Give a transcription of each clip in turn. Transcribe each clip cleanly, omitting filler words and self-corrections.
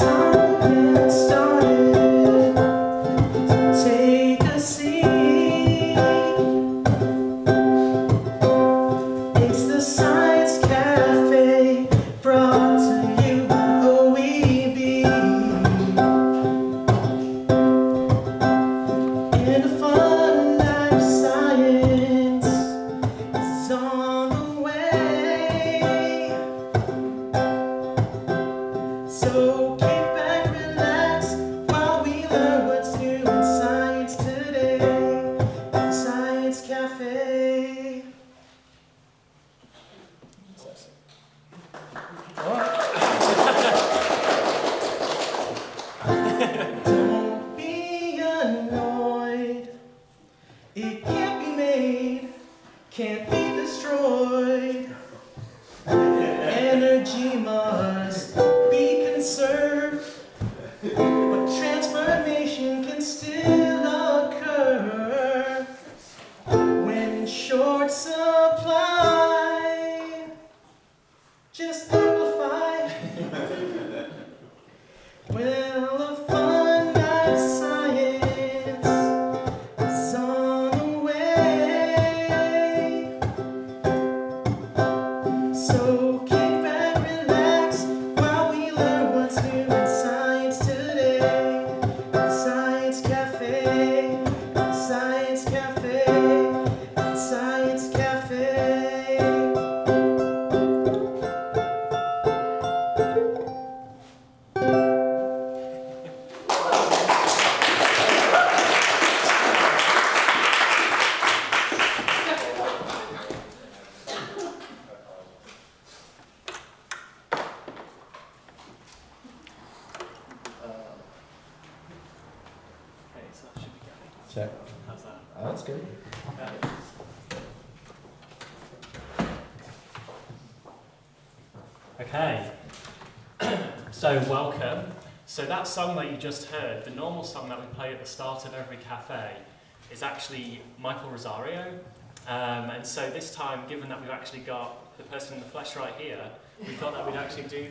It's the Science Café, brought to you by OEB. And a fun life of science is on the way. So kick back, relax, while we learn what's new in science today. At the Science Café. Don't be annoyed. It can't be made, can't be destroyed. Energy must be conserved, but transformation can still occur when in short supply. Just amplify. Well, a fun night of science is on the way. So kick back, relax, while we learn what's new in science today. At the Science Cafe, at the Science Cafe, at the Science Cafe. Okay, so that should be going. Check. How's that? Oh, that's good. Okay. So welcome. So that song that you just heard, the normal song that we play at the start of every cafe, is actually Michael Rosario. And so this time, given that we've actually got the person in the flesh right here, we thought that we'd actually do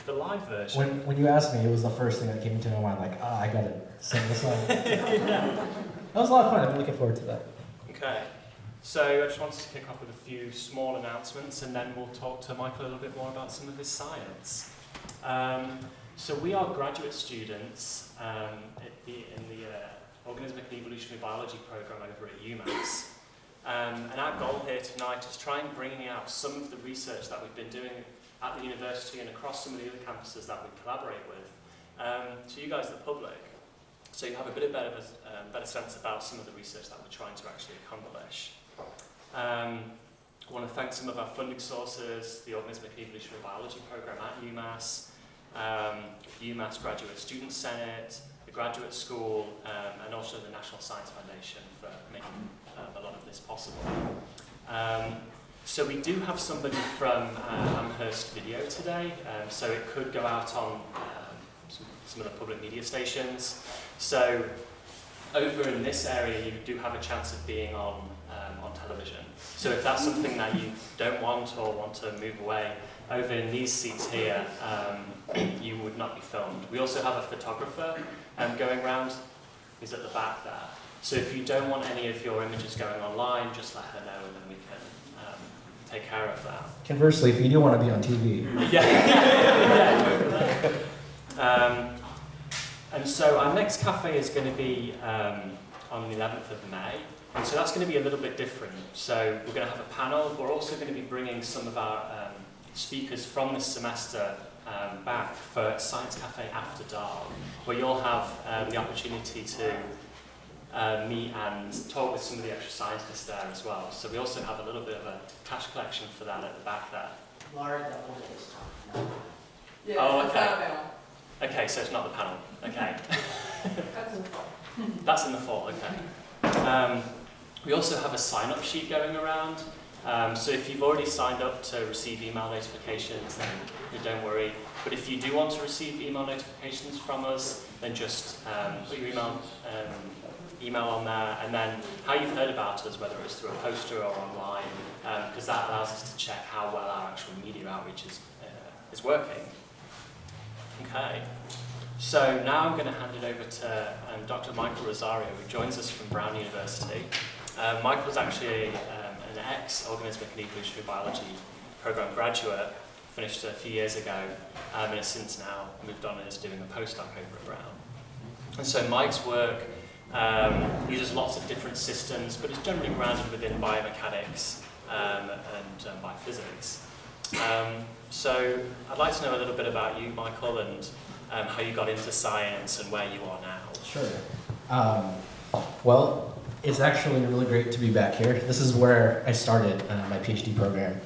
the live version. When you asked me, it was the first thing that came into my mind, like, I gotta sing the song. Yeah. That was a lot of fun. I've been looking forward to that. Okay. So I just wanted to kick off with a few small announcements, and then we'll talk to Michael a little bit more about some of his science. So we are graduate students in the Organismic and Evolutionary Biology program over at UMass. And our goal here tonight is try and bring out some of the research that we've been doing at the university and across some of the other campuses that we collaborate with to you guys, the public, so you have a bit of better sense about some of the research that we're trying to actually accomplish. I want to thank some of our funding sources, the Organismic and Evolutionary Biology program at UMass, UMass Graduate Student Senate, the Graduate School, and also the National Science Foundation for making a lot of this possible. So we do have somebody from Amherst Video today, so it could go out on some of the public media stations. So over in this area, you do have a chance of being on television. So if that's something that you don't want or want to move away, over in these seats here, you would not be filmed. We also have a photographer going around. He's at the back there. So if you don't want any of your images going online, just let her know and then we can take care of that. Conversely, if you do want to be on TV. Yeah. And so our next cafe is going to be on the 11th of May. And so that's going to be a little bit different. So we're going to have a panel. We're also going to be bringing some of our speakers from this semester back for Science Cafe After Dark, where you'll have the opportunity to meet and talk with some of the extra scientists there as well. So we also have a little bit of a cash collection for that at the back there. Laura doubled this time. Yeah, Oh, it's okay. not a panel. Okay, so it's not the panel. Okay. That's in the fall. That's in the fall, okay. We also have a sign-up sheet going around. So if you've already signed up to receive email notifications, then don't worry. But if you do want to receive email notifications from us, then just put your email on there, and then how you've heard about us, whether it's through a poster or online, because that allows us to check how well our actual media outreach is working. Okay. So now I'm going to hand it over to Dr. Michael Rosario, who joins us from Brown University. Michael's actually an ex-organismic and evolutionary biology program graduate, finished a few years ago, and has since now moved on and is doing a postdoc over at Brown. And so Mike's work uses lots of different systems, but is generally grounded within biomechanics and biophysics. So I'd like to know a little bit about you, Michael, and how you got into science and where you are now. Sure. Well, it's actually really great to be back here. This is where I started my PhD program.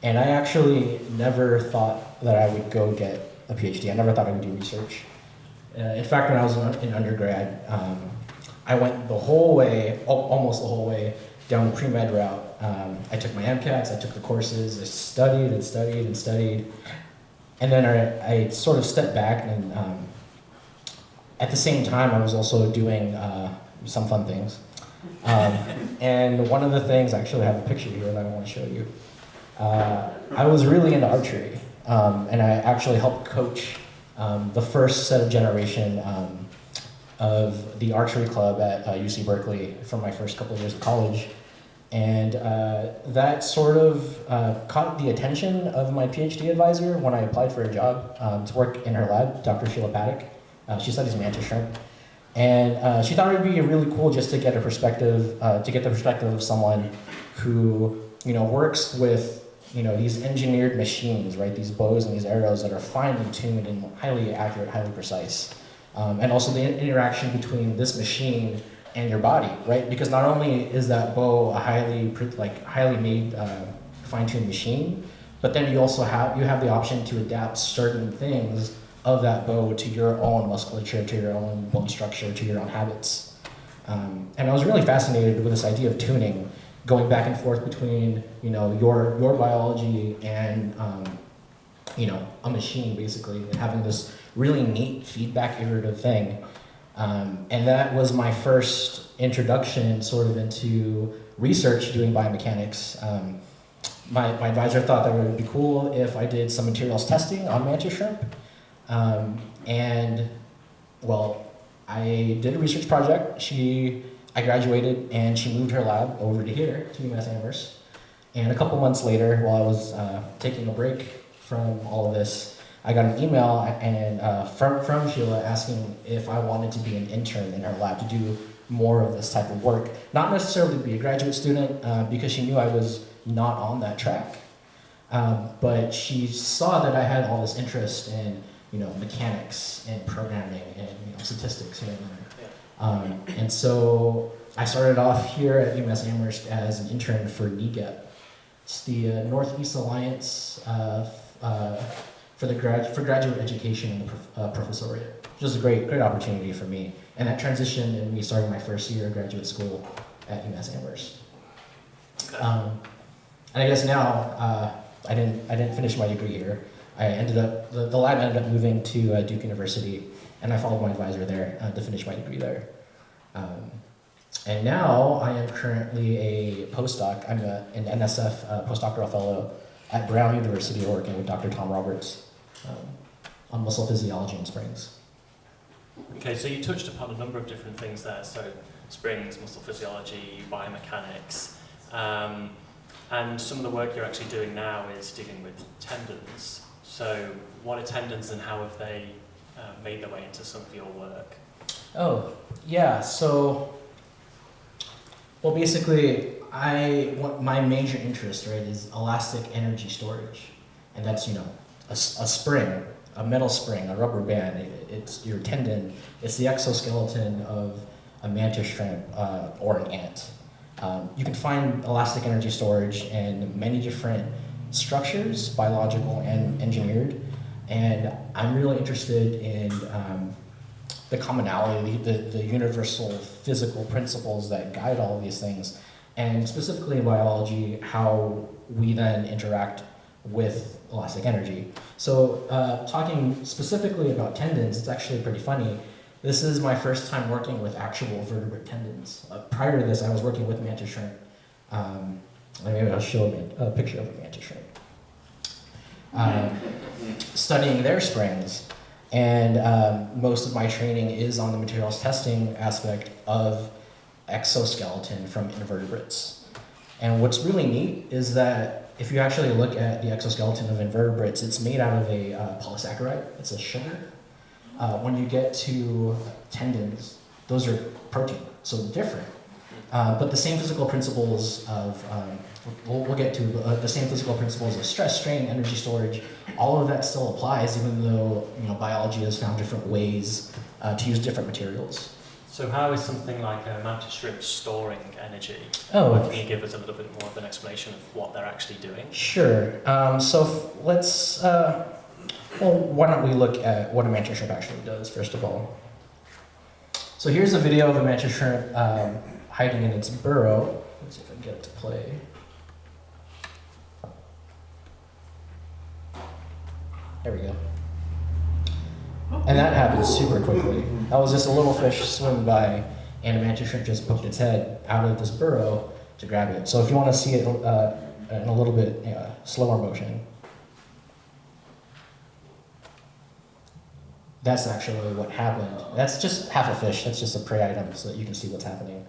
And I actually never thought that I would go get a PhD. I never thought I would do research. In fact, when I was in undergrad, I went the whole way, almost the whole way, down the pre-med route. I took my MCATs, I took the courses, I studied and studied and studied. And then I sort of stepped back, and at the same time, I was also doing some fun things. And one of the things, actually I have a picture here that I want to show you. I was really into archery, and I actually helped coach the first set of generation of the archery club at UC Berkeley for my first couple of years of college. And that sort of caught the attention of my PhD advisor when I applied for a job to work in her lab, Dr. Sheila Paddock. She studies mantis shrimp. And she thought it would be really cool just to get a perspective, to get the perspective of someone who, works with, these engineered machines, right? These bows and these arrows that are finely tuned and highly accurate, highly precise. And also the interaction between this machine and your body, right? Because not only is that bow a highly made, fine-tuned machine, but then you also have the option to adapt certain things of that bow to your own musculature, to your own bone structure, to your own habits. And I was really fascinated with this idea of tuning, going back and forth between your biology and a machine, basically, and having this really neat feedback iterative thing. And that was my first introduction sort of into research doing biomechanics. My advisor thought that it would be cool if I did some materials testing on mantis shrimp. And well, I did a research project. I graduated and she moved her lab over to here, to UMass Amherst. And a couple months later, while I was taking a break from all of this, I got an email from Sheila asking if I wanted to be an intern in her lab to do more of this type of work. Not necessarily to be a graduate student, because she knew I was not on that track. But she saw that I had all this interest in mechanics and programming and statistics here and there. And so I started off here at UMass Amherst as an intern for NEGEP. It's the Northeast Alliance for graduate education and professoriate, which was a great opportunity for me. And that transitioned and me starting my first year of graduate school at UMass Amherst. Okay. And I guess now I didn't finish my degree here. The lab ended up moving to Duke University, and I followed my advisor there to finish my degree there. And now I am currently a postdoc. I'm an NSF postdoctoral fellow at Brown University working with Dr. Tom Roberts on muscle physiology and springs. Okay, so you touched upon a number of different things there. So springs, muscle physiology, biomechanics. And some of the work you're actually doing now is dealing with tendons. So what are tendons and how have they made their way into some of your work? Oh, yeah, so, well, basically, my major interest, right, is elastic energy storage. And that's, a spring, a metal spring, a rubber band. It's your tendon. It's the exoskeleton of a mantis shrimp or an ant. You can find elastic energy storage in many different structures, biological and engineered. And I'm really interested in the commonality, the universal physical principles that guide all of these things, and specifically in biology, how we then interact with elastic energy. So talking specifically about tendons, it's actually pretty funny. This is my first time working with actual vertebrate tendons. Prior to this, I was working with mantis shrimp. Maybe I'll show a picture of a mantis shrimp. Studying their springs. And most of my training is on the materials testing aspect of exoskeleton from invertebrates. And what's really neat is that if you actually look at the exoskeleton of invertebrates, it's made out of a polysaccharide. It's a sugar. When you get to tendons, those are protein, so different. But the same physical principles of, we'll get to the same physical principles of stress, strain, energy storage, all of that still applies, even though biology has found different ways to use different materials. So how is something like a mantis shrimp storing energy? Oh, Can you give us a little bit more of an explanation of what they're actually doing? Sure. Let's, why don't we look at what a mantis shrimp actually does, first of all. So here's a video of a mantis shrimp hiding in its burrow. Let's see if I can get it to play. There we go. And that happened super quickly. That was just a little fish swimming by, and a mantis shrimp just poked its head out of this burrow to grab it. So if you want to see it in a little bit slower motion, that's actually what happened. That's just half a fish. That's just a prey item so that you can see what's happening.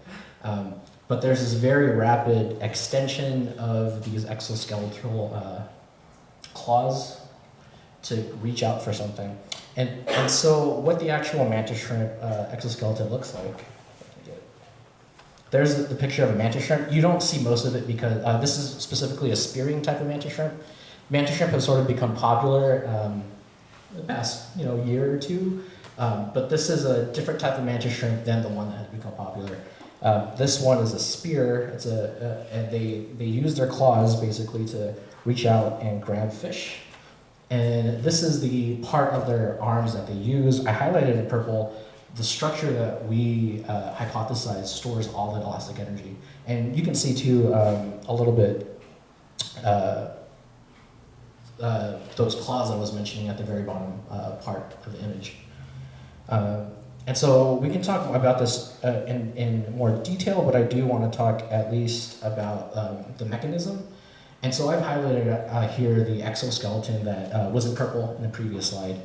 But there's this very rapid extension of these exoskeletal claws to reach out for something. And so what the actual mantis shrimp exoskeleton looks like, there's the picture of a mantis shrimp. You don't see most of it because this is specifically a spearing type of mantis shrimp. Mantis shrimp have sort of become popular the past year or two, but this is a different type of mantis shrimp than the one that has become popular. This one is a spear. It's and they use their claws basically to reach out and grab fish. And this is the part of their arms that they use. I highlighted in purple the structure that we hypothesize stores all that elastic energy. And you can see too a little bit those claws I was mentioning at the very bottom part of the image. And so we can talk about this in more detail, but I do want to talk at least about the mechanism. And so I've highlighted here the exoskeleton that was in purple in the previous slide.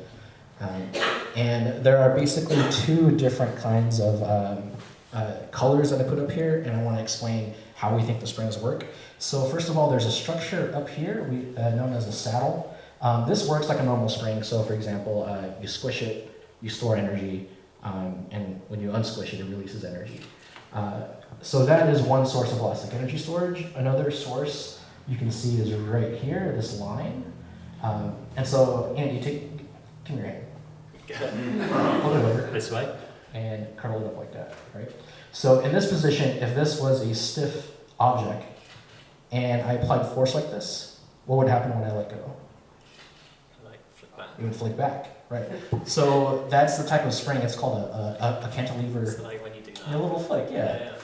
And there are basically two different kinds of colors that I put up here, and I want to explain how we think the springs work. So first of all, there's a structure up here known as a saddle. This works like a normal spring. So for example, you squish it, you store energy, and when you unsquish it, it releases energy. So that is one source of elastic energy storage. Another source you can see is right here, this line. And so you come your hand. Hold it over. This way. And curl it up like that, right? So in this position, if this was a stiff object and I applied force like this, what would happen when I let go? Like flip back. It would flick back, right? So that's the type of spring. It's called a cantilever. So like when you do that. A little flick, yeah.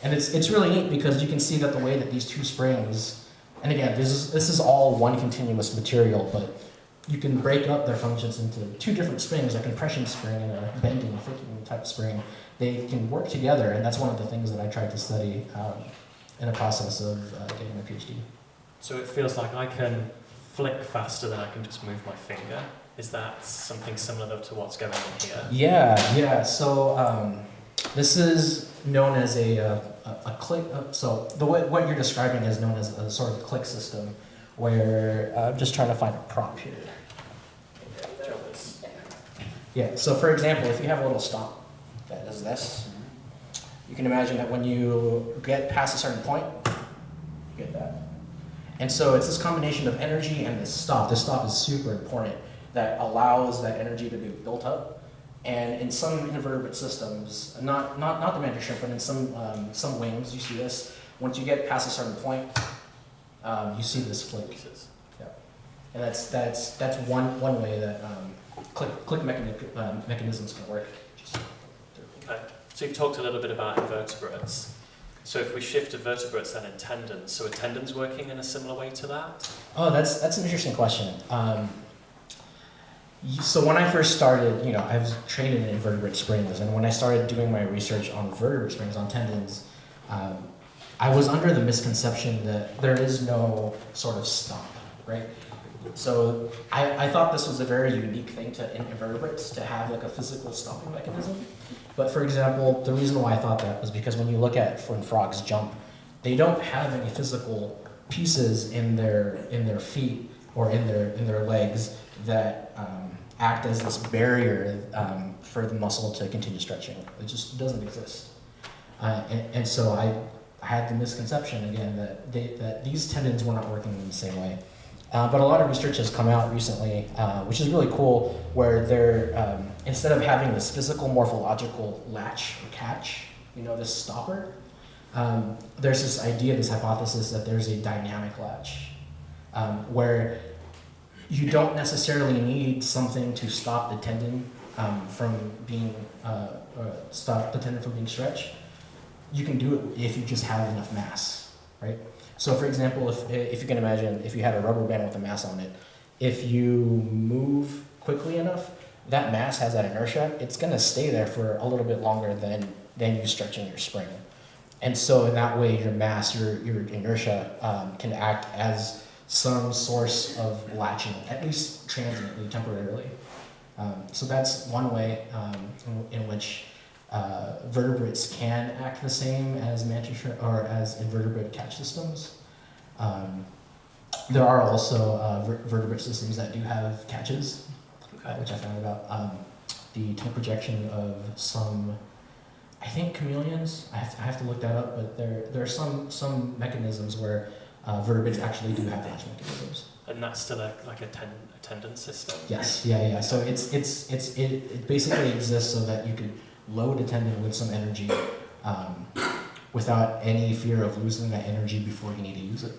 And it's really neat because you can see that the way that these two springs, and again, this is all one continuous material, but you can break up their functions into two different springs, a compression spring and a bending, flicking type spring. They can work together, and that's one of the things that I tried to study in the process of getting my PhD. So it feels like I can flick faster than I can just move my finger. Is that something similar to what's going on here? Yeah. So this is known as a click. So what you're describing is known as a sort of click system, where I'm just trying to find a prop here. Yeah. So for example, if you have a little stomp that does this, you can imagine that when you get past a certain point, you get that. And so it's this combination of energy and this stop. This stop is super important that allows that energy to be built up. And in some invertebrate systems, not the mantis shrimp, but in some wings, you see this. Once you get past a certain point, you see this flick. Yeah. And that's one way that click mechanisms can work. Okay. So you've talked a little bit about invertebrates. So if we shift to vertebrates then in tendons, so are tendons working in a similar way to that? Oh, that's an interesting question. So when I first started, I was trained in invertebrate springs, and when I started doing my research on vertebrate springs, on tendons, I was under the misconception that there is no sort of stomp, right? So I thought this was a very unique thing in invertebrates to have like a physical stopping mechanism. But for example, the reason why I thought that was because when you look at when frogs jump, they don't have any physical pieces in their feet or in their legs that act as this barrier for the muscle to continue stretching. It just doesn't exist. And so I had the misconception again that these tendons were not working in the same way. But a lot of research has come out recently, which is really cool, where they're, instead of having this physical morphological latch or catch, this stopper, there's this idea, this hypothesis that there's a dynamic latch, where you don't necessarily need something to stop the tendon from being, stop the tendon from being stretched. You can do it if you just have enough mass, right? So for example, if you can imagine, if you had a rubber band with a mass on it, if you move quickly enough, that mass has that inertia, it's gonna stay there for a little bit longer than you stretching your spring. And so in that way, your mass, your inertia can act as some source of latching, at least transiently, temporarily. So that's one way in which vertebrates can act the same as mantis or as invertebrate catch systems. There are also vertebrate systems that do have catches, which I found about. The tongue projection of some, I think, chameleons. I have to look that up, but there are some mechanisms where vertebrates actually do have catch mechanisms. And that's still like a tendon system? Yes, yeah. So it basically exists so that you can load a tendon with some energy without any fear of losing that energy before you need to use it.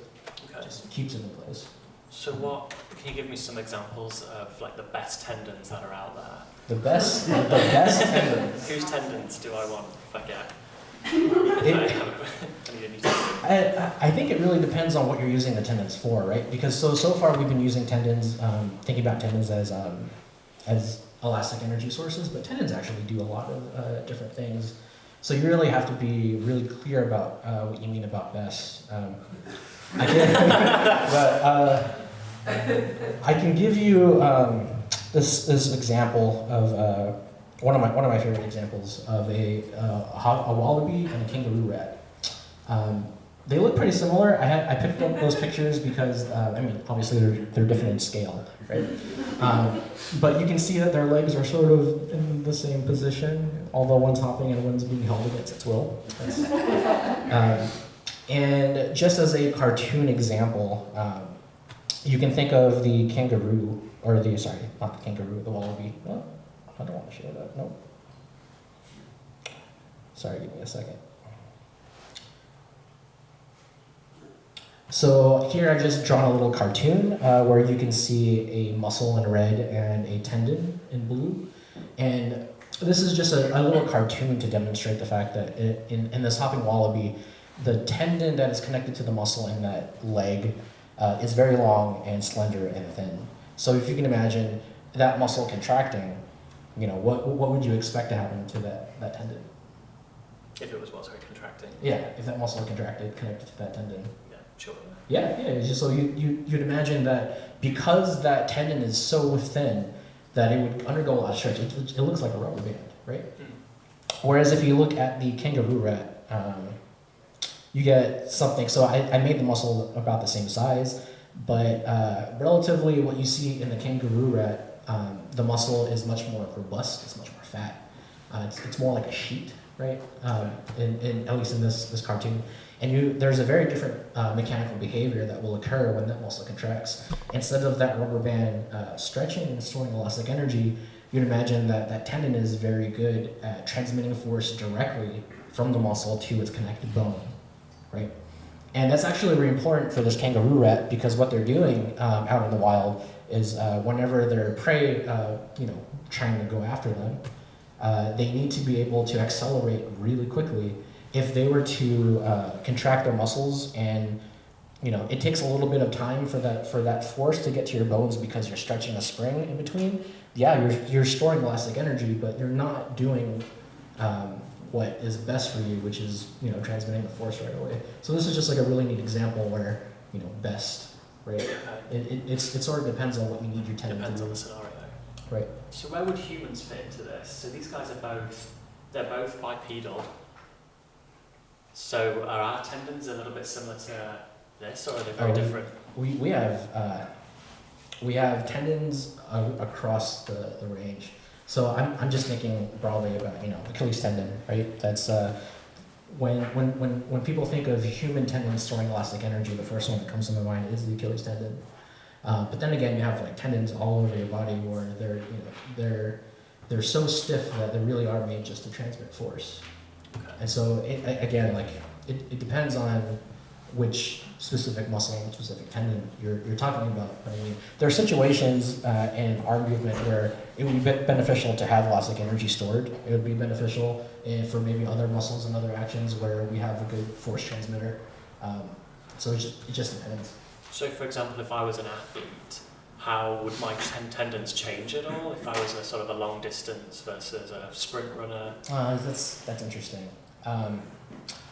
Okay. Just keeps it in place. So can you give me some examples of like the best tendons that are out there? The best tendons. Whose tendons do I want if I get? I need a new tendon. I think it really depends on what you're using the tendons for, right? Because so far we've been using tendons, thinking about tendons as elastic energy sources, but tendons actually do a lot of different things. So you really have to be really clear about what you mean about best. I can give you this example of one of my favorite examples of a wallaby and a kangaroo rat. They look pretty similar. I picked up those pictures because obviously they're different in scale, right? But you can see that their legs are sort of in the same position, although one's hopping and one's being held against its will. And just as a cartoon example, you can think of the kangaroo, or not the kangaroo, the wallaby. Oh, I don't want to show that. Nope. Sorry, give me a second. So here I've just drawn a little cartoon where you can see a muscle in red and a tendon in blue. And this is just a little cartoon to demonstrate the fact that in this hopping wallaby, the tendon that is connected to the muscle in that leg is very long and slender and thin. So if you can imagine that muscle contracting, what would you expect to happen to that tendon? If it was contracting. Yeah, if that muscle contracted connected to that tendon. Yeah, sure. Yeah. It's just so you'd imagine that because that tendon is so thin that it would undergo a lot of stretch. It looks like a rubber band, right? Whereas if you look at the kangaroo rat, you get something. So I made the muscle about the same size, but relatively what you see in the kangaroo rat, the muscle is much more robust. It's much more fat. It's more like a sheet, right? At least in this cartoon. And there's a very different mechanical behavior that will occur when that muscle contracts. Instead of that rubber band stretching and storing elastic energy, you'd imagine that tendon is very good at transmitting force directly from the muscle to its connected bone, right? And that's actually really important for this kangaroo rat because what they're doing out in the wild is whenever their prey, trying to go after them, they need to be able to accelerate really quickly. If they were to contract their muscles and, it takes a little bit of time for that force to get to your bones because you're stretching a spring in between. Yeah, you're storing elastic energy, but you're not doing what is best for you, which is, transmitting the force right away. So this is just like a really neat example where, best right? Okay. It sort of depends on what you need your tendon Depends to on do. the scenario. Right. So where would humans fit into this? So these guys are they're both bipedal. So are our tendons a little bit similar to this, or are they very different? We have tendons across the range. So I'm just thinking broadly about Achilles tendon, right? That's when people think of human tendons storing elastic energy, the first one that comes to my mind is the Achilles tendon. But then again, you have like tendons all over your body where they're so stiff that they really are made just to transmit force. Okay. And so it depends on which specific muscle and specific tendon you're talking about. But I mean, there are situations in our movement where it would be beneficial to have elastic energy stored. It would be beneficial for maybe other muscles and other actions where we have a good force transmitter. So it just depends. So for example, if I was an athlete, how would my tendons change at all if I was a sort of a long distance versus a sprint runner? That's interesting.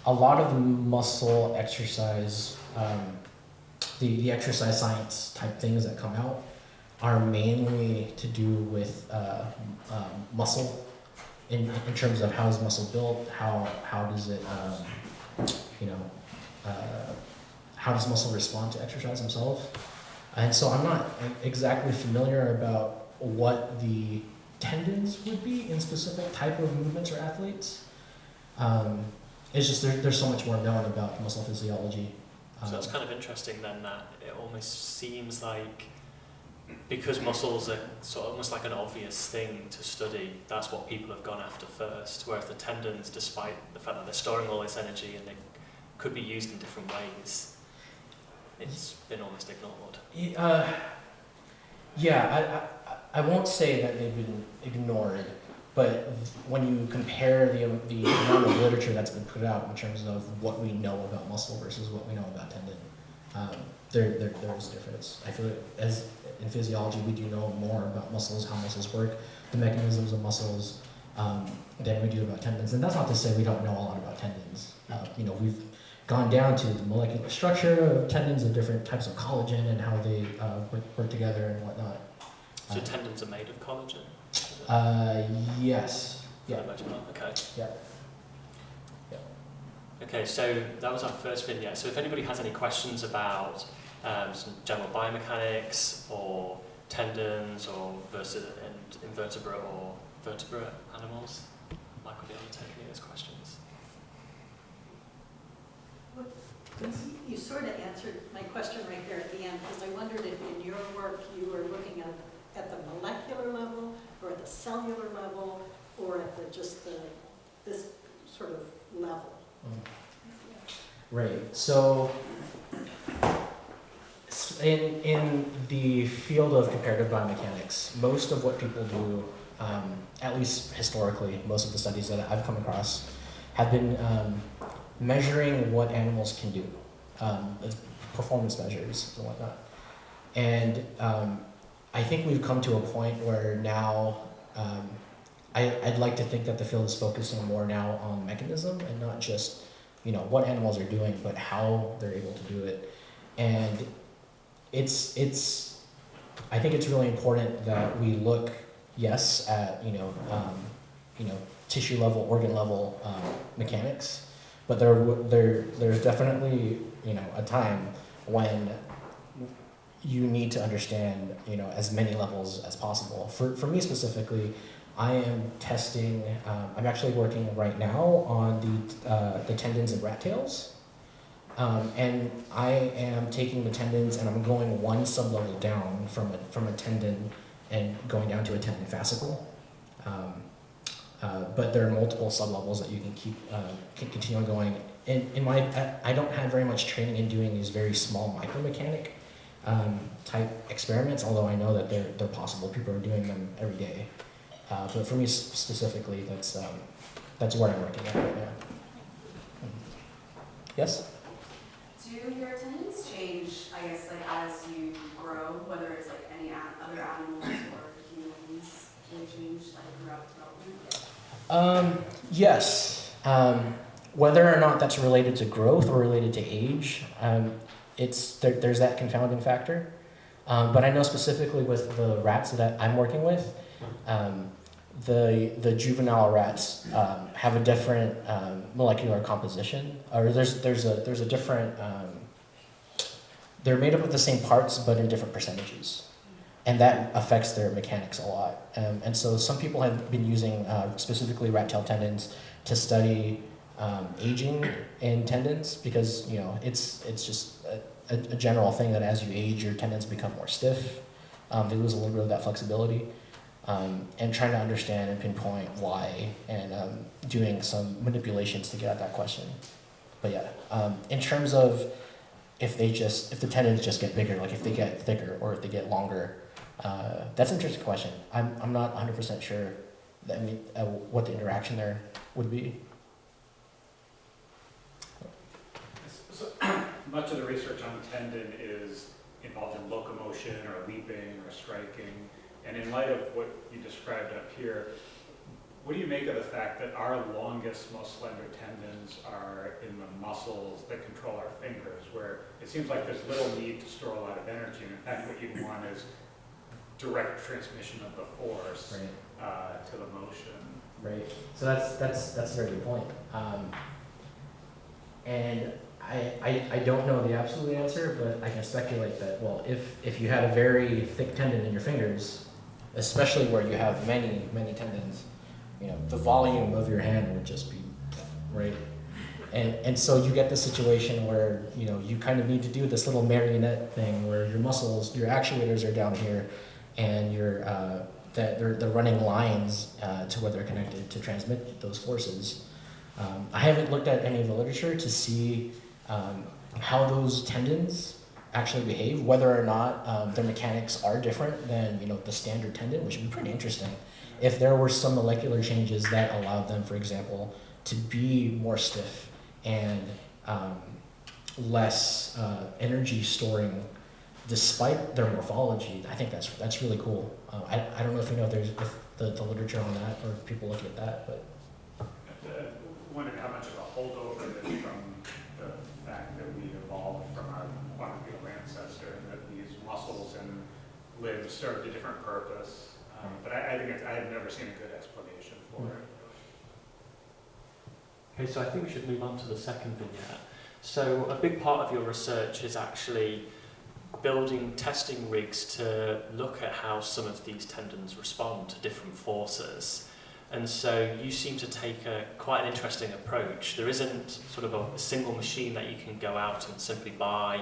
A lot of the muscle exercise, the exercise science type things that come out are mainly to do with muscle in terms of how is muscle built, how does it, how does muscle respond to exercise themselves. And so I'm not exactly familiar about what the tendons would be in specific type of movements or athletes. It's just there's so much more known about muscle physiology. So that's kind of interesting then, that it almost seems like because muscles are sort of almost like an obvious thing to study, that's what people have gone after first, whereas the tendons, despite the fact that they're storing all this energy and they could be used in different ways, it's been almost ignored. I won't say that they've been ignored, but when you compare the amount of literature that's been put out in terms of what we know about muscle versus what we know about tendon, there is a difference. I feel like as in physiology, we do know more about muscles, how muscles work, the mechanisms of muscles, than we do about tendons. And that's not to say we don't know a lot about tendons. We've gone down to the molecular structure of tendons and different types of collagen and how they work together and whatnot. So tendons are made of collagen? Yes. For Yeah. the most part, okay. Yeah. Okay, so that was our first vignette. So if anybody has any questions about some general biomechanics or tendons or versus invertebrate or vertebrate animals, Mike will be able to take any of those questions. You sort of answered my question right there at the end, because I wondered if in your work you were looking at the molecular level or at the cellular level or at this sort of level. Right. So in the field of comparative biomechanics, most of what people do, at least historically, most of the studies that I've come across have been measuring what animals can do, performance measures and whatnot. And I think we've come to a point where now I'd like to think that the field is focusing more now on mechanism and not just what animals are doing, but how they're able to do it. And I think it's really important that we look, yes, at tissue level, organ level mechanics, but there's definitely a time when you need to understand as many levels as possible. For me specifically, I am testing. I'm actually working right now on the tendons in rat tails, and I am taking the tendons and I'm going one sublevel down from a tendon and going down to a tendon fascicle. But there are multiple sublevels that you can continue on going. I don't have very much training in doing these very small micromechanic type experiments, although I know that they're possible. People are doing them every day. But for me specifically, that's where I'm working at right now. Yes? Do your tendons change, I guess, like as you grow, whether it's like any other animals or humans, do they change like throughout development? Yes. Whether or not that's related to growth or related to age, there's that confounding factor. But I know specifically with the rats that I'm working with, the juvenile rats have a different molecular composition, or there's a different. They're made up of the same parts, but in different percentages, and that affects their mechanics a lot. And so some people have been using specifically rat tail tendons to study aging in tendons, because it's just a general thing that as you age, your tendons become more stiff. They lose a little bit of that flexibility. And trying to understand and pinpoint why, and doing some manipulations to get at that question. But yeah, in terms of if the tendons just get bigger, like if they get thicker or if they get longer, that's an interesting question. I'm not 100% sure what the interaction there would be. So, much of the research on tendon is involved in locomotion or leaping or striking. And in light of what you described up here, what do you make of the fact that our longest, most slender tendons are in the muscles that control our fingers, where it seems like there's little need to store a lot of energy, and in fact what you want is direct transmission of the force to the motion. Right. So that's a very good point. And I don't know the absolute answer, but I can speculate that, well, if you had a very thick tendon in your fingers, especially where you have many tendons, the volume of your hand would just be right. And so you get this situation where you kind of need to do this little marionette thing where your muscles, your actuators are down here, and they're running lines to where they're connected to transmit those forces. I haven't looked at any of the literature to see how those tendons actually behave, whether or not their mechanics are different than the standard tendon, which would be pretty interesting. If there were some molecular changes that allowed them, for example, to be more stiff and less energy storing despite their morphology, I think that's really cool. I don't know if there's the literature on that or if people look at that, but Wondering how much of a holdover is from the fact that we evolved from our quadrupedal ancestor, and that these muscles and limbs served a different purpose. But I think I have never seen a good explanation for it. Okay, so I think we should move on to the second vignette. So a big part of your research is actually building testing rigs to look at how some of these tendons respond to different forces. And so you seem to take quite an interesting approach. There isn't sort of a single machine that you can go out and simply buy,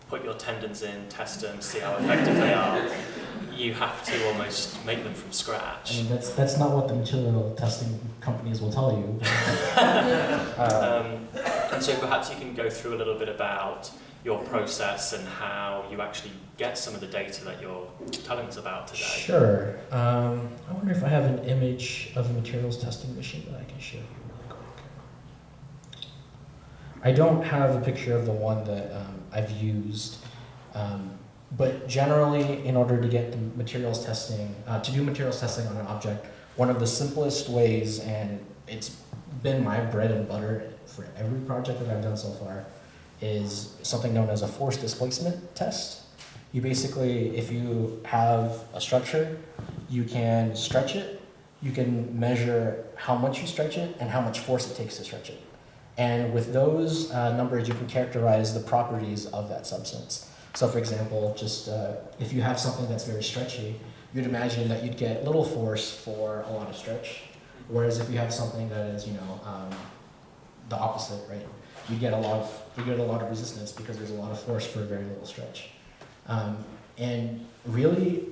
put your tendons in, test them, see how effective they are. You have to almost make them from scratch. I mean, that's not what the material testing companies will tell you. And so perhaps you can go through a little bit about your process and how you actually get some of the data that you're telling us about today. Sure. I wonder if I have an image of a materials testing machine that I can show you really quick. I don't have a picture of the one that I've used, but generally, in order to get the materials testing, to do materials testing on an object, one of the simplest ways, and it's been my bread and butter for every project that I've done so far, is something known as a force displacement test. You basically, if you have a structure, you can stretch it, you can measure how much you stretch it and how much force it takes to stretch it. And with those numbers, you can characterize the properties of that substance. So for example, just if you have something that's very stretchy, you'd imagine that you'd get little force for a lot of stretch. Whereas if you have something that is, the opposite, right? You get a lot of resistance because there's a lot of force for very little stretch. And really,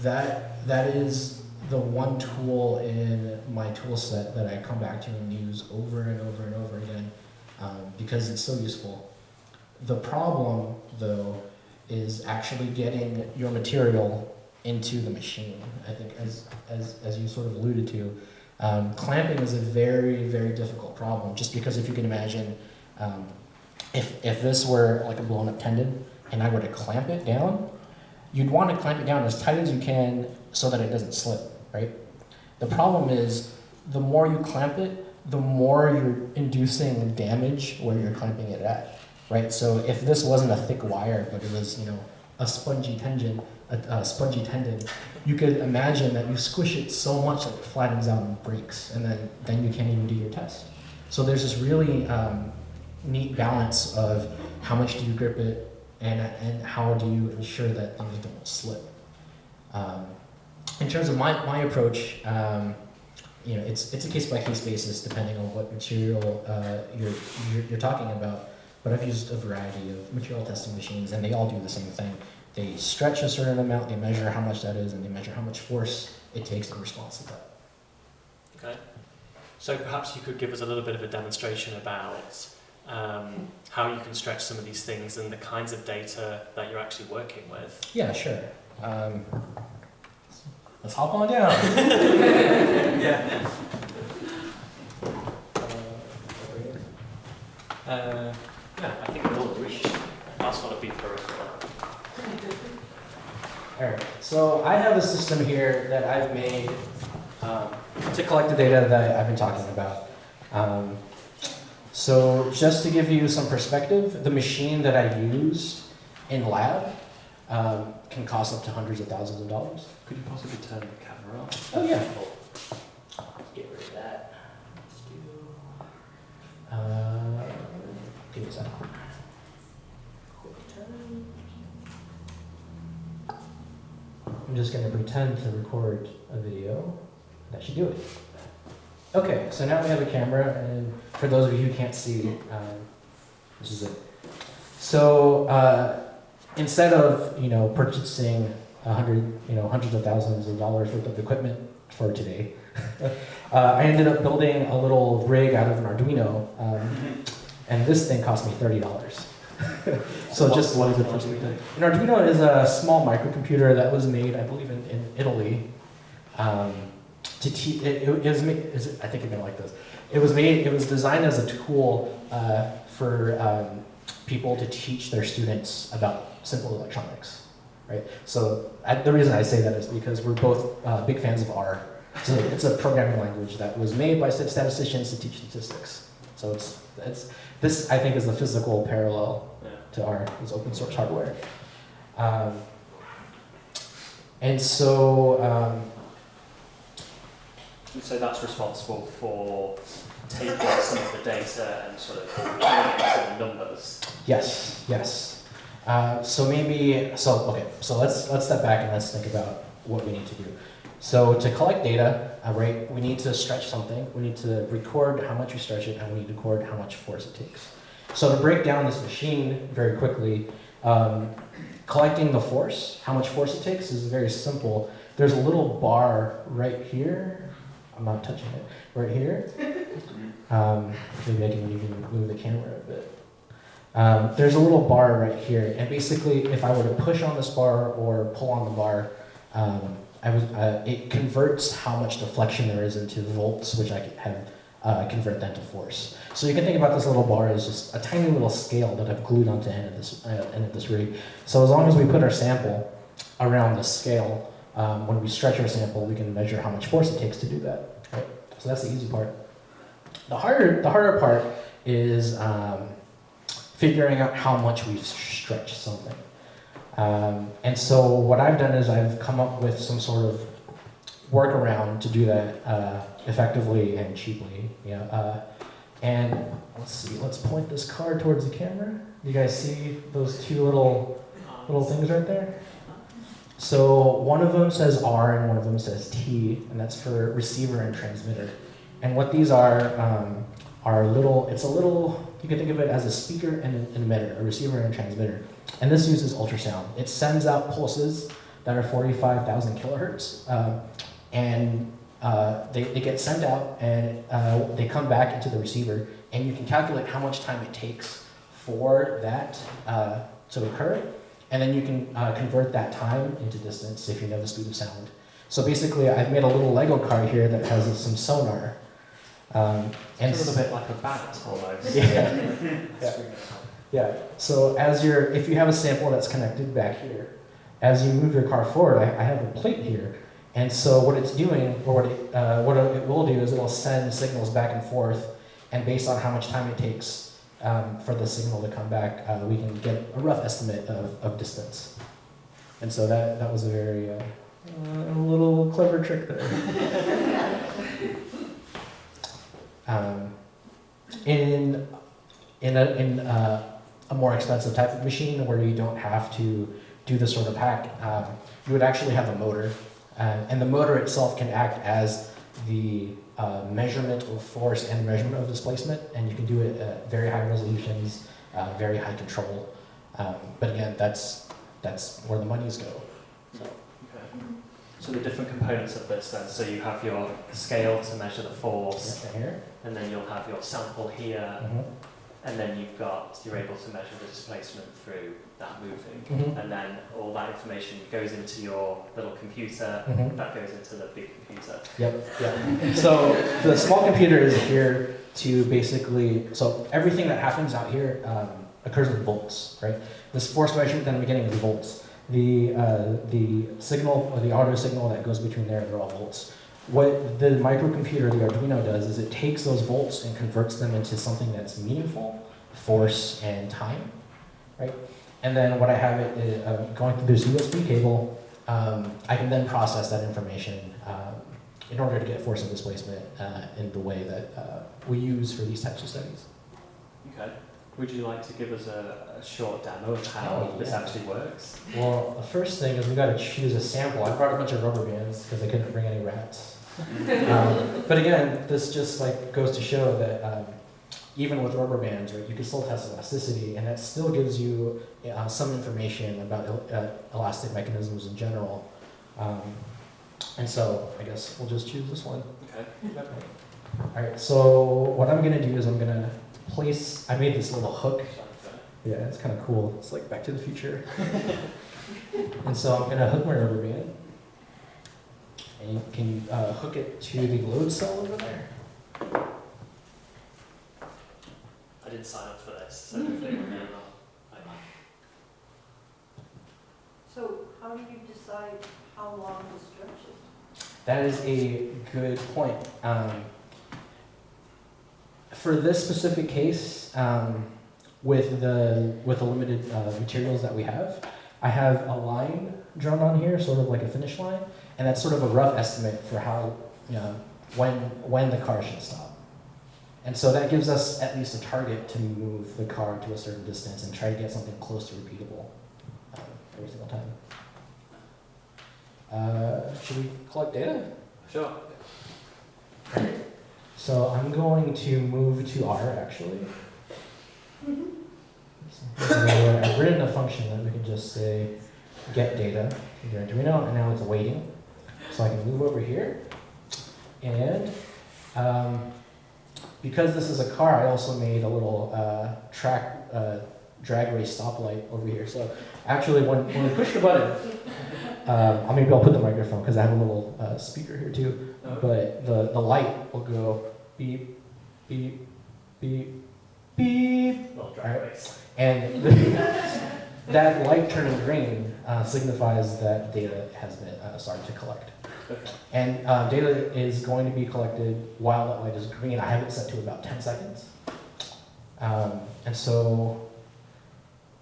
that is the one tool in my tool set that I come back to and use over and over and over again because it's so useful. The problem, though, is actually getting your material into the machine. I think, as you sort of alluded to, clamping is a very, very difficult problem, just because if you can imagine, if this were like a blown up tendon and I were to clamp it down, you'd want to clamp it down as tight as you can so that it doesn't slip, right? The problem is, the more you clamp it, the more you're inducing damage where you're clamping it at. right? So if this wasn't a thick wire, but it was, a spongy tendon, you could imagine that you squish it so much that it flattens out and breaks, and then you can't even do your test. So there's this really neat balance of how much do you grip it, and how do you ensure that things don't slip. In terms of my approach, it's a case-by-case basis depending on what material you're talking about. But I've used a variety of material testing machines, and they all do the same thing. They stretch a certain amount, they measure how much that is, and they measure how much force it takes in response to that. Okay. So perhaps you could give us a little bit of a demonstration about how you can stretch some of these things and the kinds of data that you're actually working with. Yeah, sure. Let's hop on down. Yeah. Yeah, I think we'll agree. I'll sort of be peripheral. All right, so I have a system here that I've made to collect the data that I've been talking about. So just to give you some perspective, the machine that I used in lab can cost up to hundreds of thousands of dollars. Could you possibly turn the camera on? Oh yeah. Get rid of that. Give me a second. I'm just going to pretend to record a video. That should do it. Okay, so now we have a camera, and for those of you who can't see, this is it. So instead of purchasing hundreds of thousands of dollars worth of equipment for today, I ended up building a little rig out of an Arduino, and this thing cost me $30. So what is the first thing? An Arduino is a small microcomputer that was made, I believe, in Italy. To teach, it was made, I think you're gonna like this. It was designed as a tool for people to teach their students about simple electronics, right? So the reason I say that is because we're both big fans of R. So it's a programming language that was made by statisticians to teach statistics. So it's this, I think, is the physical parallel to R, is open source hardware. And so that's responsible for taking some of the data and sort of turning it into the numbers. Yes. So let's step back and let's think about what we need to do. So to collect data, right, we need to stretch something. We need to record how much we stretch it, and we need to record how much force it takes. So to break down this machine very quickly, collecting the force, how much force it takes, is very simple. There's a little bar right here. I'm not touching it. Right here. Maybe I can even move the camera a bit. There's a little bar right here, and basically, if I were to push on this bar or pull on the bar, it converts how much deflection there is into volts, which I can convert that to force. So you can think about this little bar as just a tiny little scale that I've glued onto the end of this rig. So as long as we put our sample around the scale, when we stretch our sample, we can measure how much force it takes to do that. Right? So that's the easy part. The harder part is figuring out how much we've stretched something. And so what I've done is I've come up with some sort of workaround to do that effectively and cheaply. And let's see, let's point this card towards the camera. You guys see those two little things right there? So one of them says R and one of them says T, and that's for receiver and transmitter. And what these are you can think of it as a speaker and an emitter, a receiver and a transmitter. And this uses ultrasound. It sends out pulses that are 45,000 kilohertz, and they get sent out, and they come back into the receiver, and you can calculate how much time it takes for that to occur, and then you can convert that time into distance if you know the speed of sound. So basically, I've made a little Lego car here that has some sonar. And It's a little bit like a bat, almost. Yeah. So if you have a sample that's connected back here, as you move your car forward, I have a plate here, and so what it's doing, or what it will do, is it'll send signals back and forth, and based on how much time it takes for the signal to come back, we can get a rough estimate of distance. And so that was a very a little clever trick there. In a more expensive type of machine where you don't have to do this sort of hack, you would actually have a motor, and the motor itself can act as the measurement of force and measurement of displacement, and you can do it at very high resolutions, very high control. But again, that's where the monies go. So the different components of this then, so you have your scale to measure the force, Right here. and then you'll have your sample here, Mhm. and then you're able to measure the displacement through that moving. Mhm. And then all that information goes into your little computer, Mhm. that goes into the big computer. Yep. So the small computer is here to basically, so everything that happens out here occurs in volts, right? This force measurement then beginning is volts. The signal, or the audio signal that goes between there, they're all volts. What the microcomputer, the Arduino, does is it takes those volts and converts them into something that's meaningful, force and time, right? And then what I have it is, going through this USB cable, I can then process that information in order to get force and displacement in the way that we use for these types of studies. Okay. Would you like to give us a short demo of how this actually works? Well, the first thing is we got to choose a sample. I brought a bunch of rubber bands because I couldn't bring any rats. But again, this just like goes to show that even with rubber bands, right, you can still test elasticity, and that still gives you some information about elastic mechanisms in general. And so I guess we'll just choose this one. Okay. All right. So what I'm gonna do is I'm gonna place. I made this little hook. Yeah, it's kind of cool. It's like Back to the Future. And so I'm gonna hook my rubber band. And you can hook it to the load cell over there. I didn't sign up for this, so hopefully it will be enough. So how do you decide how long the stretch is? That is a good point. For this specific case, with the limited materials that we have, I have a line drawn on here, sort of like a finish line, and that's sort of a rough estimate for how, when the car should stop. And so that gives us at least a target to move the car to a certain distance and try to get something close to repeatable every single time. Should we collect data? Sure. So I'm going to move to R actually. So I've written a function that we can just say get data from the Arduino, and now it's waiting. So I can move over here, and because this is a car, I also made a little drag race stoplight over here. So actually, when we push the button, maybe I'll put the microphone because I have a little speaker here too. But the light will go beep, beep, beep, beep. Well, drag race. And that light turning green signifies that data has been started to collect. Okay. And data is going to be collected while that light is green. I have it set to about 10 seconds. And so,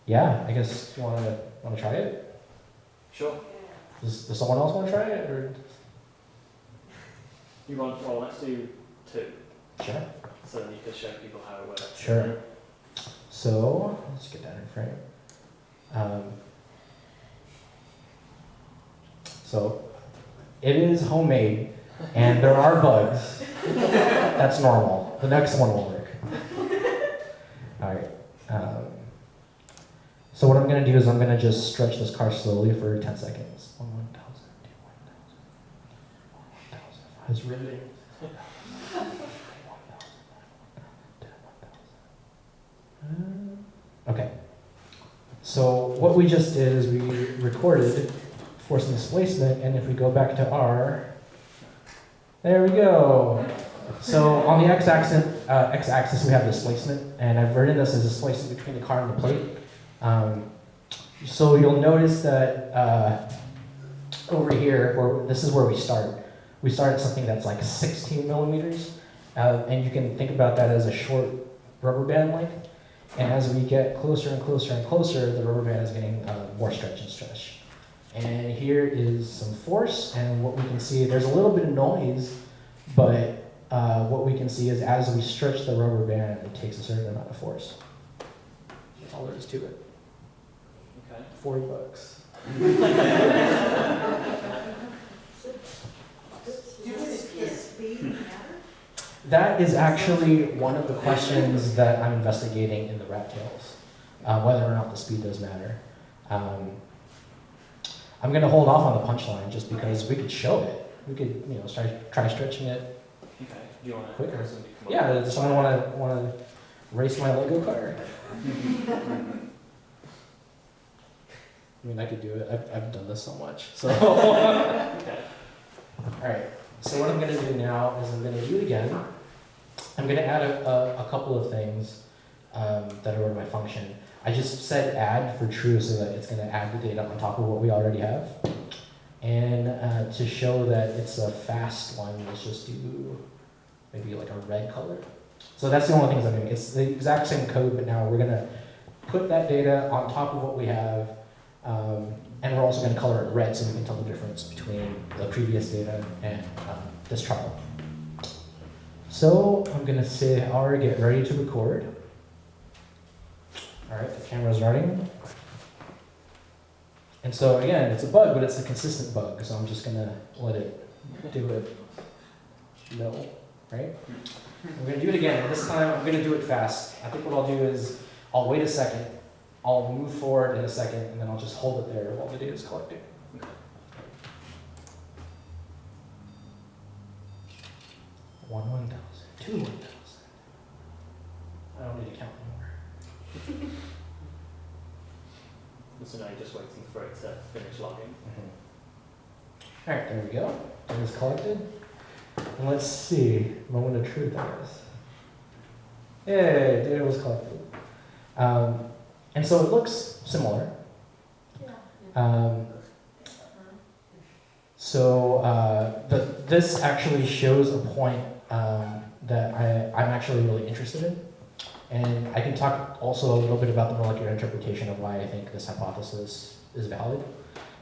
yeah, I guess you want to try it? Sure. Does someone else want to try it? Or? You want, well, let's do 2. Sure. So then you can show people how it works. Sure. So, let's get that in frame. So, it is homemade, and there are bugs. That's normal. The next one will work. All right. So what I'm going to do is I'm going to just stretch this car slowly for 10 seconds. 1,000, 1,000. It's riveting. Okay. So what we just did is we recorded force and displacement, and if we go back to R, there we go. So on the x-axis we have displacement, and I've written this as displacement between the car and the plate. So you'll notice that over here, this is where we start. We start at something that's like 16 millimeters, and you can think about that as a short rubber band length. And as we get closer and closer and closer, the rubber band is getting more stretch and stretch. And here is some force, and what we can see, there's a little bit of noise, but what we can see is as we stretch the rubber band, it takes a certain amount of force. That's all there is to it. Okay. $40. Does speed matter? That is actually one of the questions that I'm investigating in the rat tails, whether or not the speed does matter. I'm going to hold off on the punchline just because we could show it. We could, try stretching it. Okay. Do you want to Quicker. have somebody come up? Yeah, does someone want to race my Lego car? I mean, I could do it. I've done this so much. So, Okay. all right. So what I'm going to do now is I'm going to do it again. I'm going to add a couple of things that are in my function. I just said add for true so that it's going to add the data on top of what we already have. And to show that it's a fast one, let's just do maybe like a red color. So that's the only things I'm doing. It's the exact same code, but now we're going to put that data on top of what we have. And we're also going to color it red so we can tell the difference between the previous data and this trial. So I'm going to say R, get ready to record. All right, the camera's running. And so again, it's a bug, but it's a consistent bug. So I'm just going to let it do it. No, right? I'm going to do it again. And this time I'm going to do it fast. I think what I'll do is I'll wait a second. I'll move forward in a second, and then I'll just hold it there while the data is collecting. Okay. 1,000, 2,000. I don't need to count anymore. So now you're just waiting for it to finish logging. All right, there we go. It is collected. And let's see, moment of truth, I guess. Yay, data was collected. And so it looks similar. This actually shows a point that I'm actually really interested in. And I can talk also a little bit about the molecular interpretation of why I think this hypothesis is valid.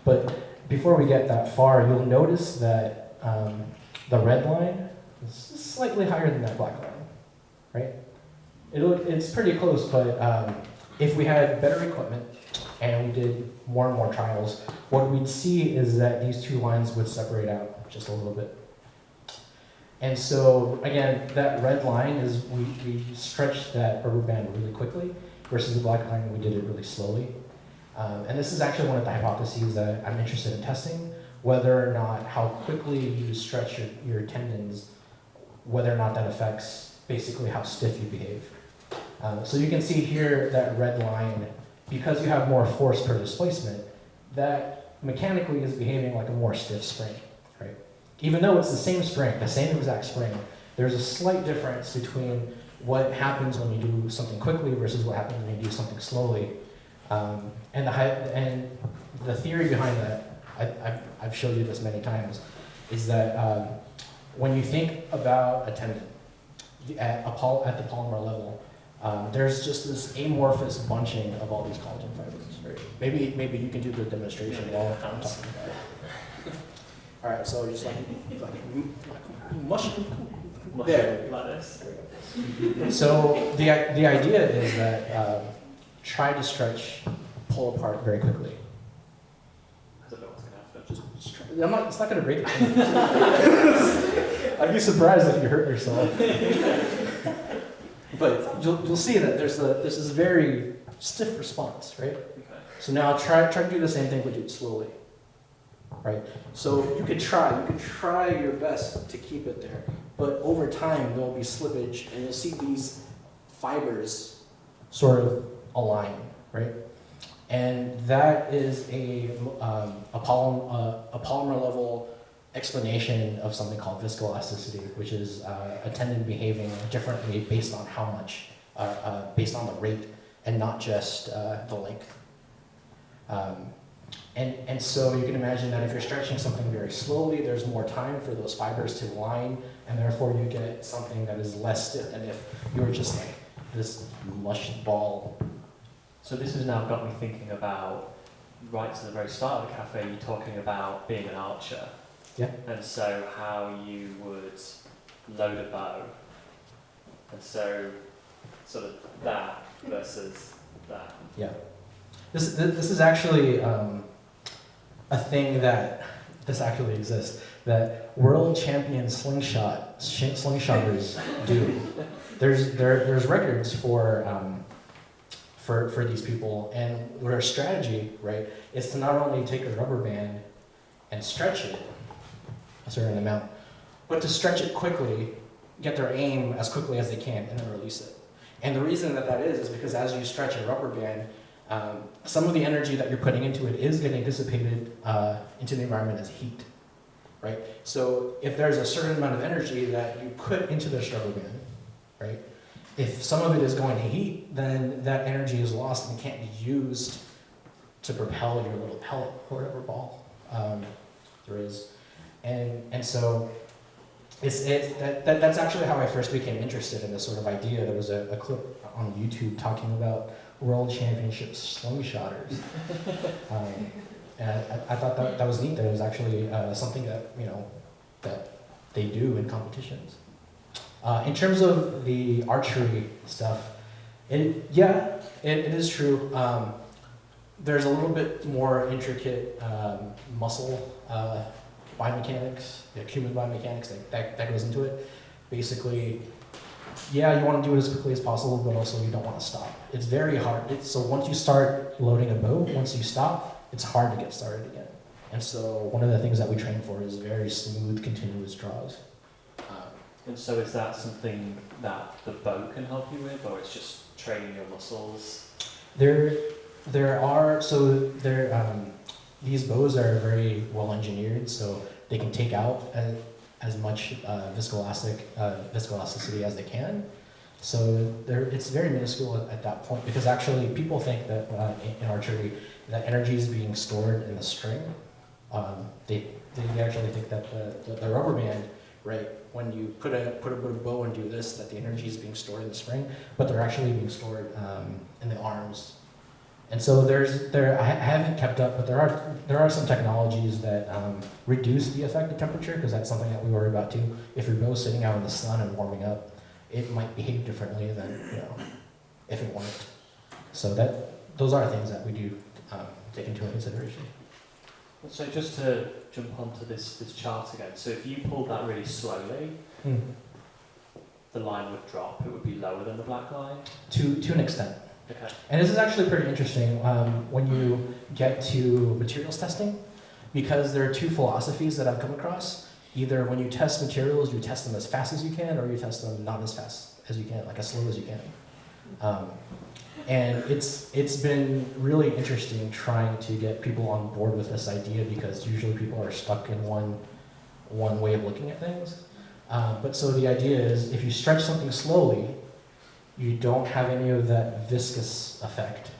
But before we get that far, you'll notice that the red line is slightly higher than that black line, right? It's pretty close, but if we had better equipment and we did more and more trials, what we'd see is that these two lines would separate out just a little bit. And so, again, that red line is we stretched that rubber band really quickly versus the black line, we did it really slowly. And this is actually one of the hypotheses that I'm interested in testing, whether or not how quickly you stretch your tendons, whether or not that affects basically how stiff you behave. So you can see here that red line, because you have more force per displacement, that mechanically is behaving like a more stiff spring, right? Even though it's the same spring, the same exact spring, there's a slight difference between what happens when you do something quickly versus what happens when you do something slowly. And the theory behind that, I've showed you this many times, is that when you think about a tendon at the polymer level, there's just this amorphous bunching of all these collagen fibers. Right? Maybe you can do the demonstration while I'm talking about it. All right, so just like mushroom. There. Like this. So the idea is that try to stretch, pull apart very quickly. I don't know what's going to happen. Just try. It's not going to break it. I'd be surprised if you hurt yourself. But you'll see that there's this very stiff response, right? Okay. So now try to do the same thing, but do it slowly, right? So you could try your best to keep it there, but over time there'll be slippage, and you'll see these fibers sort of align, right? And that is a polymer level explanation of something called viscoelasticity, which is a tendon behaving differently based on how much, based on the rate, and not just the length. And so you can imagine that if you're stretching something very slowly, there's more time for those fibers to align, and therefore you get something that is less stiff than if you were just like this lush ball. So this has now got me thinking about, right to the very start of the cafe, you're talking about being an archer. Yeah. And so how you would load a bow. And so sort of that versus that. Yeah. This is actually a thing that this actually exists, that world champion slingshotters do. There's records for these people, and their strategy, right, is to not only take a rubber band and stretch it a certain amount, but to stretch it quickly, get their aim as quickly as they can, and then release it. And the reason that is because as you stretch a rubber band, some of the energy that you're putting into it is getting dissipated into the environment as heat, right? So if there's a certain amount of energy that you put into this rubber band, right, if some of it is going to heat, then that energy is lost and can't be used to propel your little pellet or whatever ball there is. And so that's actually how I first became interested in this sort of idea. There was a clip on YouTube talking about world championship slingshotters. And I thought that was neat, that it was actually something that, you know, that they do in competitions. In terms of the archery stuff, it is true. There's a little bit more intricate muscle biomechanics, human biomechanics that goes into it. Basically, yeah, you want to do it as quickly as possible, but also you don't want to stop. It's very hard. So once you start loading a bow, once you stop, it's hard to get started again. And so one of the things that we train for is very smooth, continuous draws. And so is that something that the bow can help you with, or it's just training your muscles? These bows are very well engineered, so they can take out as much viscoelasticity as they can. So it's very minuscule at that point, because actually people think that in archery that energy is being stored in the string. They actually think that the rubber band, right, when you put a bow and do this, that the energy is being stored in the spring, but they're actually being stored in the arms. And so I haven't kept up, but there are some technologies that reduce the effective temperature, because that's something that we worry about too. If your bow's sitting out in the sun and warming up, it might behave differently than, you know, if it weren't. So those are things that we do take into consideration. So just to jump onto this chart again, so if you pulled that really slowly, the line would drop, it would be lower than the black line? To an extent. Okay. And this is actually pretty interesting when you get to materials testing, because there are two philosophies that I've come across. Either when you test materials, you test them as fast as you can, or you test them not as fast as you can, like as slow as you can. And it's been really interesting trying to get people on board with this idea, because usually people are stuck in one way of looking at things. But so the idea is, if you stretch something slowly, you don't have any of that viscous effect.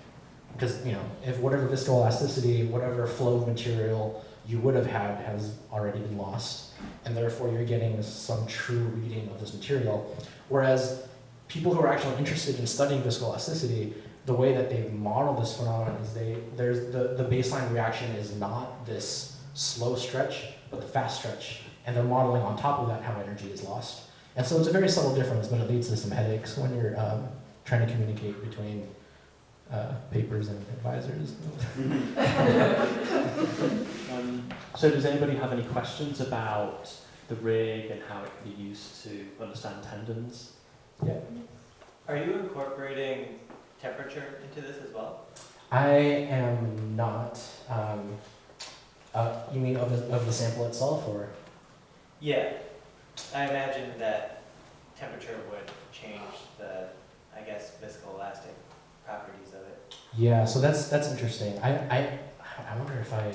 Because, you know, if whatever viscoelasticity, whatever flow of material you would have had has already been lost, and therefore you're getting some true reading of this material. Whereas people who are actually interested in studying viscoelasticity, the way that they model this phenomenon is the baseline reaction is not this slow stretch, but the fast stretch. And they're modeling on top of that how energy is lost. And so it's a very subtle difference, but it leads to some headaches when you're trying to communicate between papers and advisors. So does anybody have any questions about the rig and how it can be used to understand tendons? Yeah. Are you incorporating temperature into this as well? I am not. You mean of the sample itself, or? Yeah. I imagine that temperature would change the, I guess, viscoelastic properties of it. Yeah, so that's interesting. I wonder if I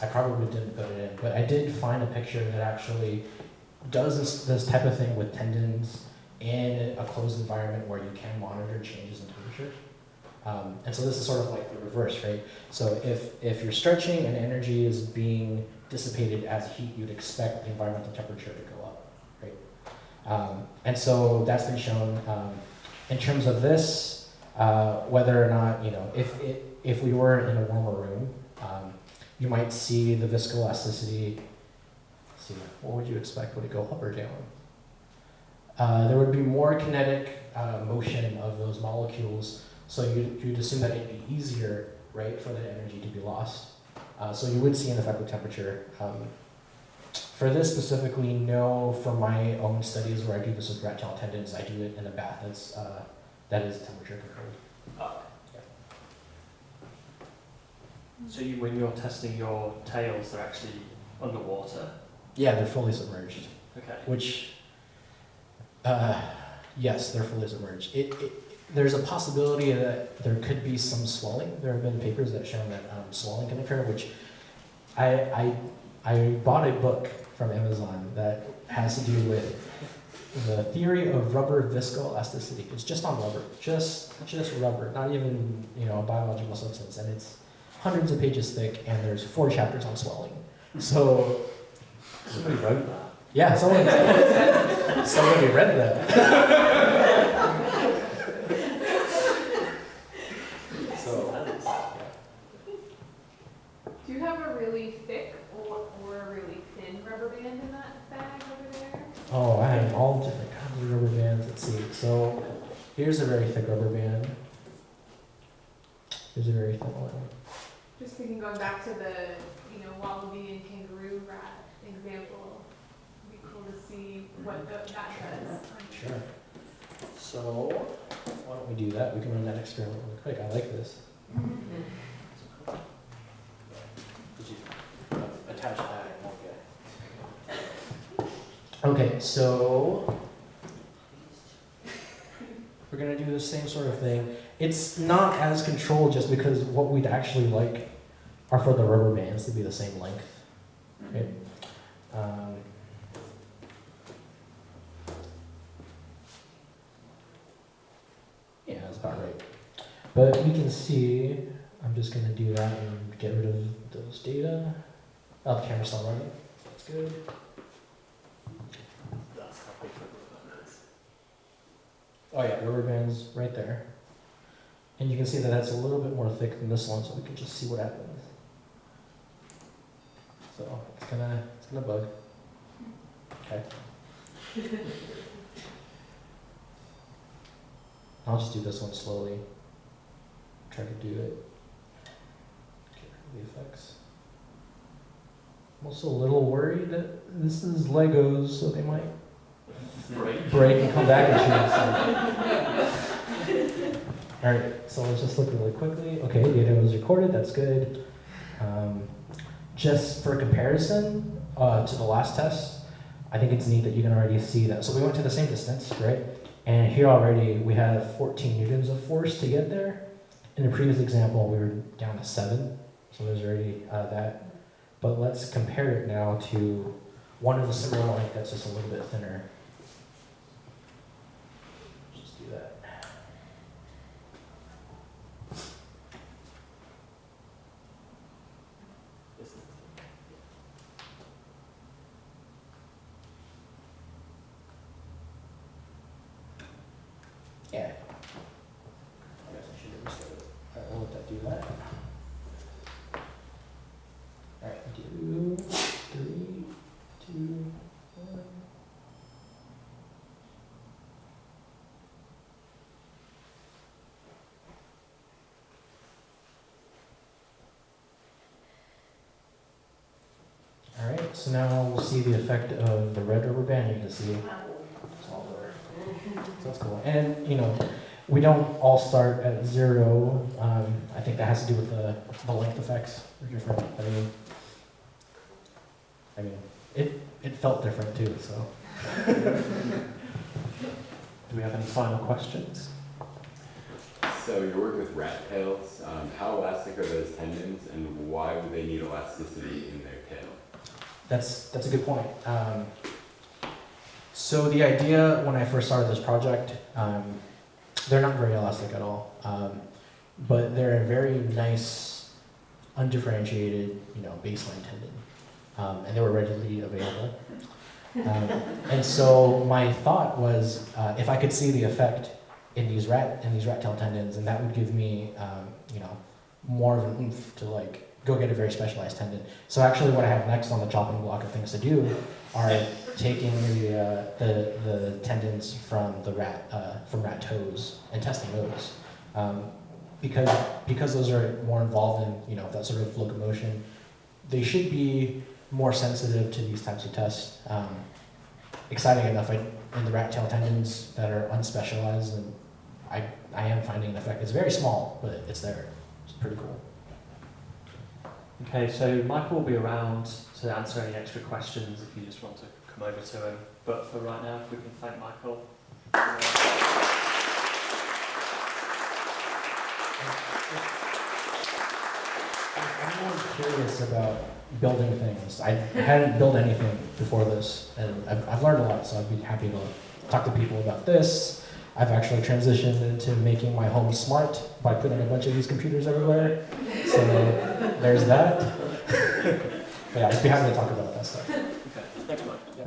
probably didn't put it in, but I did find a picture that actually does this type of thing with tendons in a closed environment where you can monitor changes in temperature. And so this is sort of like the reverse, right? So if you're stretching and energy is being dissipated as heat, you'd expect the environmental temperature to go up, right? And so that's been shown. In terms of this, whether or not, if we were in a warmer room, you might see the viscoelasticity. See, what would you expect? Would it go up or down? There would be more kinetic motion of those molecules, so you'd assume that it'd be easier, right, for the energy to be lost. So you would see an effect with temperature. For this specifically, no. For my own studies where I do this with rat tail tendons, I do it in a bath that is temperature controlled. Oh. So when you're testing your tails, they're actually underwater? Yeah, they're fully submerged. Okay. Which, yes, they're fully submerged. There's a possibility that there could be some swelling. There have been papers that show that swelling can occur, which I bought a book from Amazon that has to do with the theory of rubber viscoelasticity. It's just on rubber, just rubber, not even a biological substance, and it's hundreds of pages thick, and there's 4 chapters on swelling. So Somebody wrote that. yeah, somebody read that. Do you have a really thick or a really thin rubber band in that bag over there? Oh, I have all different kinds of rubber bands. Let's see. So here's a very thick rubber band. Here's a very thin one. Just thinking, going back to the wallaby and kangaroo rat example, it'd be cool to see what that does. Sure. So why don't we do that? We can run that experiment really quick. I like this. Did you attach that? Okay, so we're gonna do the same sort of thing. It's not as controlled just because what we'd actually like are for the rubber bands to be the same length. Okay. Yeah, that's about right. But we can see, I'm just gonna do that and get rid of those data. Oh, the camera's still running. That's good. That's how big the rubber band is. Oh yeah, rubber band's right there. And you can see that that's a little bit more thick than this one, so we can just see what happens. So it's gonna bug. Okay. I'll just do this one slowly. Try to do it. Get rid of the effects. I'm also a little worried that this is Legos, so they might break and come back at you. So. Alright, so let's just look really quickly. Okay, data was recorded, that's good. Just for comparison to the last test, I think it's neat that you can already see that. So we went to the same distance, right? And here already we had 14 newtons of force to get there. In the previous example, we were down to 7, so there's already that. But let's compare it now to one of the similar length that's just a little bit thinner. Just do that. Yeah. I guess I should have restarted. Alright, we'll let that do that. Alright, 2, 3, 2, 1. Alright, so now we'll see the effect of the red rubber band. You can see it's all over. So that's cool. And, we don't all start at 0. I think that has to do with the length effects are different. I mean, it felt different too, so. Do we have any final questions? So you're working with rat tails. How elastic are those tendons, and why would they need elasticity in their tail? That's a good point. So the idea when I first started this project, they're not very elastic at all, but they're a very nice, undifferentiated, baseline tendon, and they were readily available. And so my thought was, if I could see the effect in these rat tail tendons, and that would give me more of an oomph to like go get a very specialized tendon. So actually, what I have next on the chopping block of things to do are taking the tendons from rat toes and testing those, because those are more involved in that sort of locomotion. They should be more sensitive to these types of tests. Exciting enough, in the rat tail tendons that are unspecialized, and I am finding an effect. It's very small, but it's there. It's pretty cool. Okay, so Michael will be around to answer any extra questions if you just want to come over to him. But for right now, if we can thank Michael. I'm more curious about building things. I hadn't built anything before this, and I've learned a lot, so I'd be happy to talk to people about this. I've actually transitioned into making my home smart by putting a bunch of these computers everywhere. So there's that. But yeah, I'd be happy to talk about that stuff. Okay, thanks, Mike. Yeah.